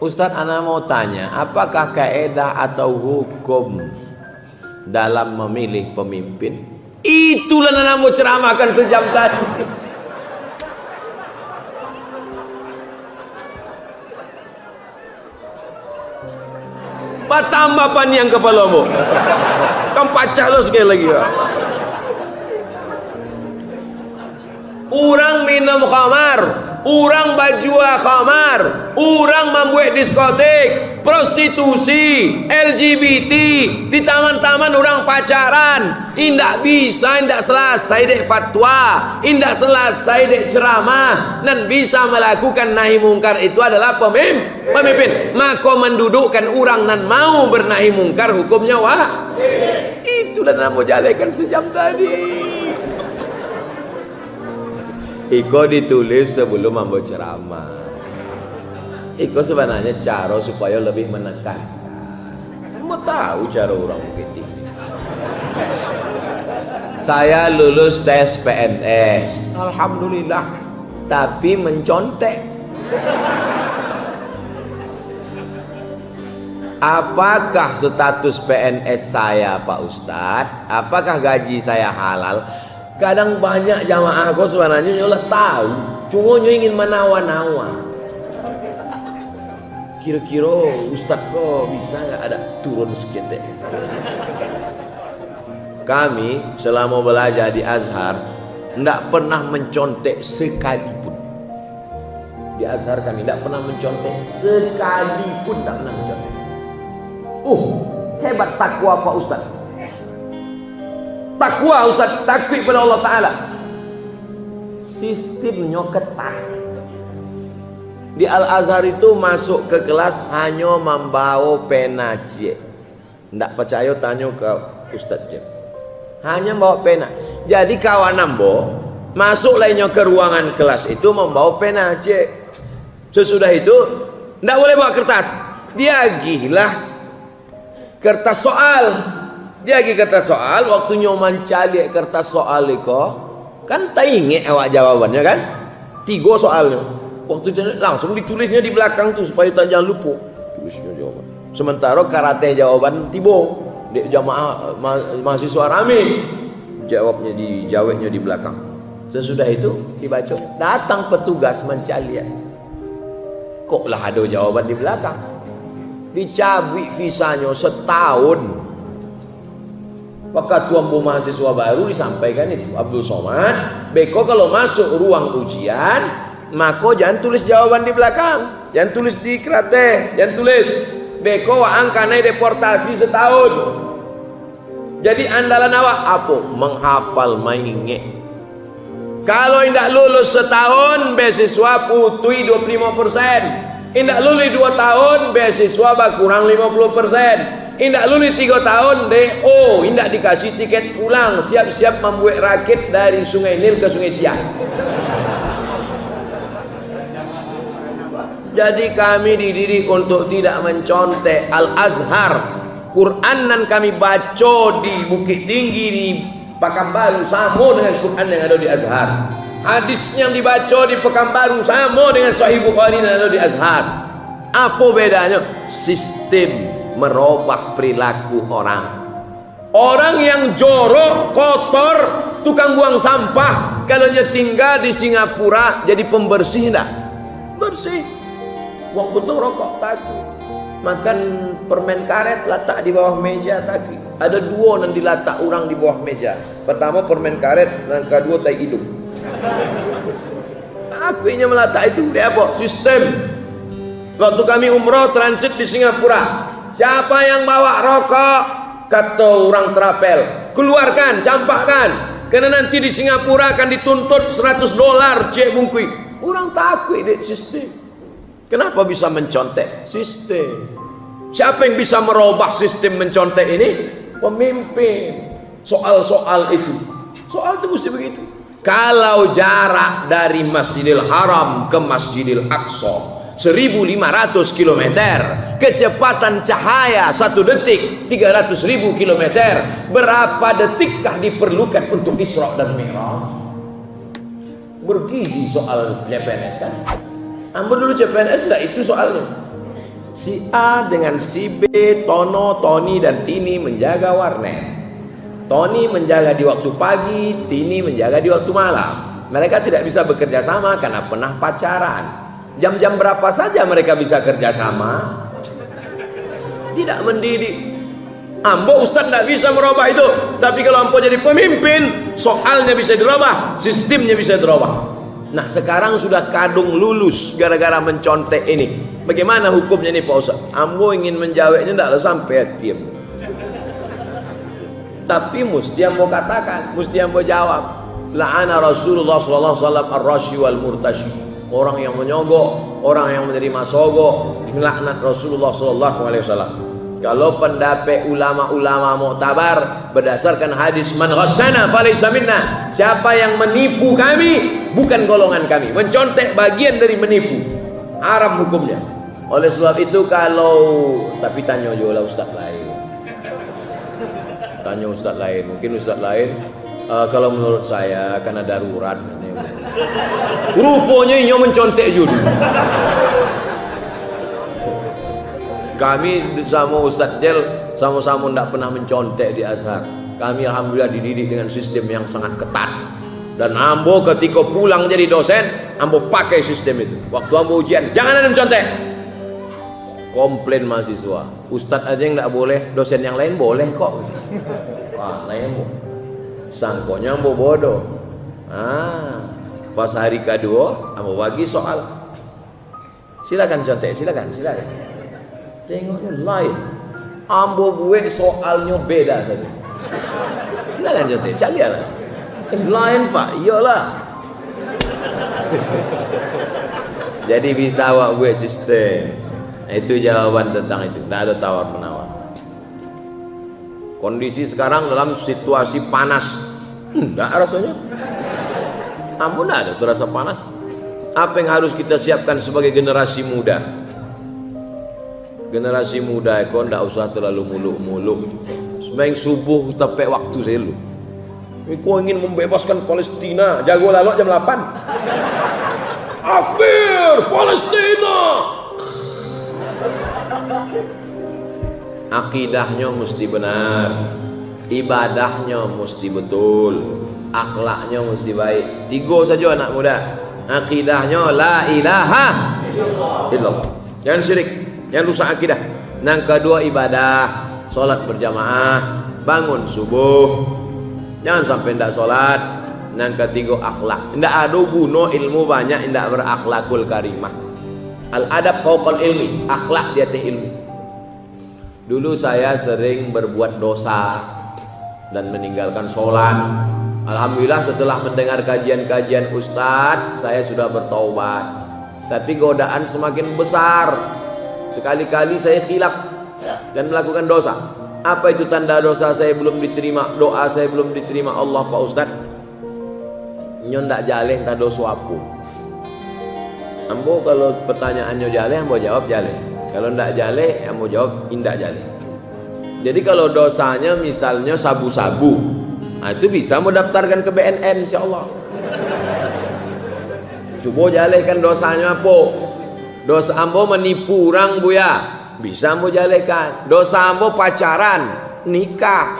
Ustadz, ana mau tanya, apakah kaedah atau hukum dalam memilih pemimpin? Itulah ana mau ceramahkan sejam tadi. Tambah panjang kepalamu. Kamu pacah lo sekali lagi ya. Orang minum khamar, orang bajua khamar, orang membuat diskotik, prostitusi, LGBT, di taman-taman orang pacaran, indak bisa, indak selesai dek fatwa, indak selesai dek ceramah, dan bisa melakukan nahi mungkar itu adalah pemimpin. Maka mendudukkan orang dan mau bernahi mungkar hukumnya wah. Itulah yang mau jadikan sejam tadi. Iko ditulis sebelum membuat ceramah. Iko sebenarnya cara supaya lebih menekan. Mau tahu cara orang begitu. Saya lulus tes PNS, alhamdulillah, tapi mencontek. Apakah status PNS saya, Pak Ustadz? Apakah gaji saya halal? Kadang banyak jamaah kau sebenarnya nyolah tahu, cuma ingin menawa-nawa. Kira-kira Ustadz kok bisa nggak ada turun seketek? Kami selama belajar di Azhar tidak pernah mencontek sekalipun. Di Azhar kami tidak pernah mencontek sekalipun, tak pernah mencontek. Hebat takwa Pak Ustadz. Takwa Ustaz, takut pada Allah Ta'ala. Sistemnya ketat. Di Al-Azhar itu masuk ke kelas hanya membawa pena cie. Tidak percaya tanya ke Ustaz cie. Hanya bawa pena. Jadi kawan nambo masuk lainnya ke ruangan kelas itu membawa pena cie. Sesudah itu tidak boleh bawa kertas. Dia gila kertas soal. Dia lagi kertas soal, waktu nyoman cari kertas soal itu kan tak ingat awak jawabannya kan, 3 soalnya. Waktu langsung ditulisnya di belakang tuh supaya tak jangan lupa. Tulisnya jawaban. Sementara karate jawaban tibo, dek jamaah mahasiswa rame, jawabnya di belakang. Sesudah itu dibaca, datang petugas mencari. Kok lah ada jawaban di belakang? Dicabut visanya setahun. Maka Ketua mahasiswa baru disampaikan itu, Abdul Somad, beko kalau masuk ruang ujian, maka jangan tulis jawaban di belakang, jangan tulis di kerate, jangan tulis beko angkanai deportasi setahun. Jadi andalan awak apa? Menghafal mainge. Kalau indah lulus setahun, beasiswa putui 25%. Indah lulus 2 tahun, beasiswa berkurang 50%. Indak lulus 3 tahun DO, indak dikasih tiket pulang, siap-siap membuat rakit dari Sungai Nil ke Sungai Siak. Jadi kami dididik untuk tidak mencontek. Al-Azhar, Quran yang kami baca di Bukit Tinggi di Pekanbaru sama dengan Quran yang ada di Azhar. Hadis yang dibaca di Pekanbaru sama dengan Sahih Bukhari yang ada di Azhar. Apa bedanya? Sistem merubah perilaku orang. Orang yang jorok, kotor, tukang buang sampah, kalau tinggal di Singapura jadi pembersih enggak? Bersih. Wong betul rokok tadi. Makan permen karet letak di bawah meja tadi. Ada 2 yang diletak orang di bawah meja. Pertama permen karet, dan kedua tai hidung. Aku ingin meletak itu. Dia apa? Sistem. Waktu kami umroh transit di Singapura, siapa yang bawa rokok? Kata orang terapel, keluarkan, campakkan. Karena nanti di Singapura akan dituntut $100 cek bungkui. Orang takut dek sistem. Kenapa bisa mencontek? Sistem. Siapa yang bisa merubah sistem mencontek ini? Pemimpin. Soal-soal itu. Soal itu mesti begitu. Kalau jarak dari Masjidil Haram ke Masjidil Aqsa 1.500 km, kecepatan cahaya 1 detik 300.000 km, berapa detikkah diperlukan untuk Isra dan Mi'raj? Bergizi soal CPNS kan? Ambil dulu CPNS enggak itu soalnya. Si A dengan si B, Tono, Tony dan Tini menjaga warnet. Tony menjaga di waktu pagi, Tini menjaga di waktu malam. Mereka tidak bisa bekerja sama karena pernah pacaran. Jam-jam berapa saja mereka bisa kerja sama? Tidak mendidik. Ambo Ustadz tidak bisa merubah itu. Tapi kalau ambo jadi pemimpin, soalnya bisa dirubah, sistemnya bisa dirubah. Nah sekarang sudah kadung lulus gara-gara mencontek ini. Bagaimana hukumnya ini Pak Ustadz? Ambo ingin menjawabnya tidak sampai diam. Tapi mesti ambo katakan, mesti ambo jawab. La'ana Rasulullah sallallahu alaihi wasallam ar-rashi wal murtashi. Orang yang menyogok, orang yang menerima sogok, laknat Rasulullah sallallahu alaihi wasallam. Kalau pendapat ulama-ulama muktabar berdasarkan hadis man ghasyana falaysa minna. Siapa yang menipu kami bukan golongan kami. Mencontek bagian dari menipu. Haram hukumnya. Oleh sebab itu kalau tapi tanya juga ustaz lain. Tanya ustaz lain, mungkin ustaz lain kalau menurut saya karena darurat. Rupanya ini mencontek juga. Kami sama Ustaz Jel sama-sama tidak pernah mencontek di Azhar. Kami alhamdulillah dididik dengan sistem yang sangat ketat. Dan ambo ketika pulang jadi dosen, ambo pakai sistem itu. Waktu ambo ujian, jangan ada mencontek. Komplain mahasiswa, Ustadz aja yang tidak boleh, dosen yang lain boleh kok. Wah, lain sangkonya ambo bodoh. Pas hari kedua, ambo bagi soal. Silakan contek, silakan. Tengoknya lain. Ambo buat soalnya beda saja. Silakan contek, cari lah. Lain Pak, iyalah. Jadi bisa awak buat sistem. Itu jawaban tentang itu. Tidak ada tawar menawar. Kondisi sekarang dalam situasi panas. Enggak rasanya. Ampun, tidak ada terasa panas. Apa yang harus kita siapkan sebagai generasi muda? Generasi muda kok tidak usah terlalu muluk-muluk. Sebaik subuh tepat waktu saya lu. Kau ingin membebaskan Palestina, jago lalu jam 8. Akhir Palestina. Akidahnya mesti benar, ibadahnya mesti betul, akhlaknya mesti baik. 3 saja anak muda. Akidahnya la ilaha illallah. Jangan syirik, jangan rusak akidah. Yang kedua ibadah, sholat berjamaah, bangun subuh. Jangan sampai tidak sholat. Yang ketiga akhlak. Tidak ada guna ilmu banyak tidak berakhlakul karimah. Al-adab fauqal ilmi, akhlak di atas ilmu. Dulu saya sering berbuat dosa dan meninggalkan sholat. Alhamdulillah setelah mendengar kajian-kajian Ustadz, saya sudah bertaubat. Tapi godaan semakin besar. Sekali-kali saya khilaf dan melakukan dosa. Apa itu tanda dosa saya belum diterima, doa saya belum diterima Allah Pak Ustadz? Nyon tak jaleh tak dosa apa. Ambo kalau pertanyaannya jaleh, ambo jawab jaleh. Kalau ndak jaleh, ambo jawab indak jaleh. Jadi kalau dosanya misalnya sabu-sabu, nah itu bisa mau daftarkan ke BNN insyaallah. Coba jalehkan dosanya apa? Dosa ambo menipu orang buya, bisa ambo jalehkan. Dosa ambo pacaran, nikah,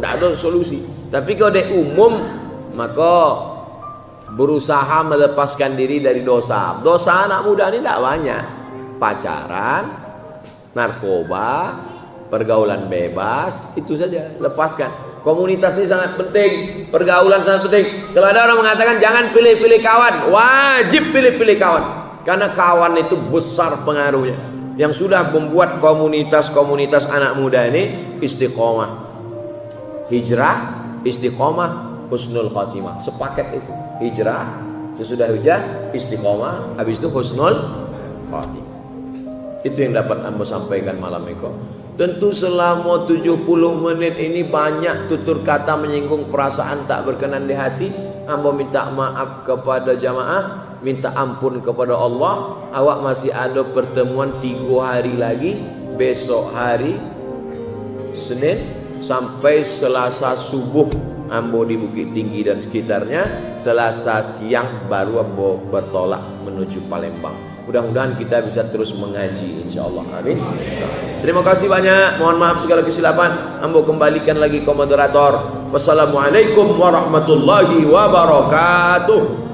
ndak ada solusi. Tapi kalau dia umum, maka berusaha melepaskan diri dari dosa. Dosa anak muda ini tidak banyak. Pacaran, narkoba, pergaulan bebas, itu saja. Lepaskan. Komunitas ini sangat penting, pergaulan sangat penting. Kalau ada orang mengatakan jangan pilih-pilih kawan, wajib pilih-pilih kawan. Karena kawan itu besar pengaruhnya. Yang sudah membuat komunitas-komunitas anak muda ini istiqomah. Hijrah, istiqomah, husnul khatimah. Sepaket itu. Hijrah, sesudah hijrah, istiqomah, habis itu husnul khatimah. Itu yang dapat Ambo sampaikan malam ini. Tentu selama 70 menit ini banyak tutur kata menyinggung perasaan tak berkenan di hati. Ambo minta maaf kepada jamaah, minta ampun kepada Allah. Awak masih ada pertemuan 3 hari lagi. Besok hari Senin sampai Selasa subuh Ambo di Bukit Tinggi dan sekitarnya. Selasa siang baru Ambo bertolak menuju Palembang. Mudah-mudahan kita bisa terus mengaji insyaallah. Amin. Terima kasih banyak. Mohon maaf segala kesilapan. Ambo kembalikan lagi ke moderator. Wassalamualaikum warahmatullahi wabarakatuh.